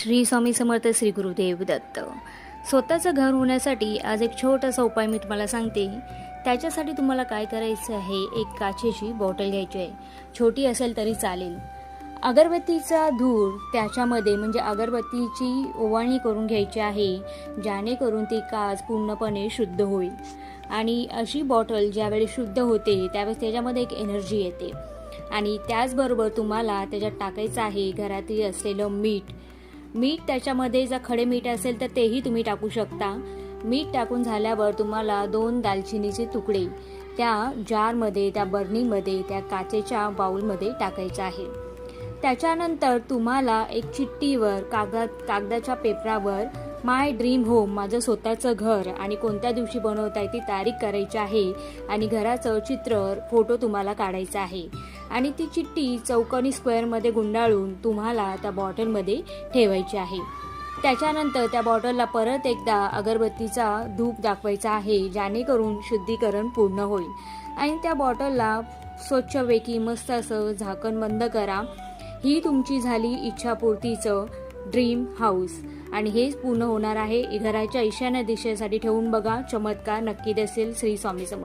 श्री स्वामी समर्थ, श्री गुरुदेव दत्त. स्वतःचं घर होण्यासाठी आज एक छोटासा उपाय मी तुम्हाला सांगते. त्याच्यासाठी तुम्हाला काय करायचं आहे, एक काचेची बॉटल घ्यायची आहे. छोटी असेल तरी चालेल. अगरबत्तीचा धूर त्याच्यामध्ये म्हणजे अगरबत्तीची ओवाळणी करून घ्यायची आहे, जेणेकरून ती काच पूर्णपणे शुद्ध होईल. आणि अशी बॉटल ज्यावेळी शुद्ध होते त्यावेळेस त्याच्यामध्ये एक एनर्जी येते. आणि त्याचबरोबर तुम्हाला त्याच्यात टाकायचं आहे घरातील असलेलं मीठ त्याच्यामध्ये जर खडे मीठ असेल तर तेही तुम्ही टाकू शकता. मीठ टाकून झाल्यावर तुम्हाला 2 दालचिनीचे तुकडे त्या जारमध्ये, त्या बरणीमध्ये, त्या काचेच्या बाउलमध्ये टाकायचं आहे. त्याच्यानंतर तुम्हाला एक चिठ्ठीवर कागदाच्या पेपरावर माय ड्रीम होम, माझं स्वतःचं घर आणि कोणत्या दिवशी बनवताय ती तारीख करायची आहे आणि घराचं चित्र, फोटो तुम्हाला काढायचा आहे. आणि ती चिठ्ठी चौकोनी स्क्वेअरमध्ये गुंडाळून तुम्हाला त्या बॉटलमध्ये ठेवायची आहे. त्याच्यानंतर त्या बॉटलला परत एकदा अगरबत्तीचा धूप दाखवायचा आहे, जेणेकरून शुद्धीकरण पूर्ण होईल. आणि त्या बॉटलला स्वच्छपैकी मस्त असं झाकण बंद करा. ही तुमची झाली इच्छापूर्तीचं ड्रीम हाऊस. आणि हेच पूर्ण होणार आहे. घराच्या ईशान्य दिशेसाठी ठेवून बघा, चमत्कार नक्की दिसेल. श्री स्वामी समर्थ.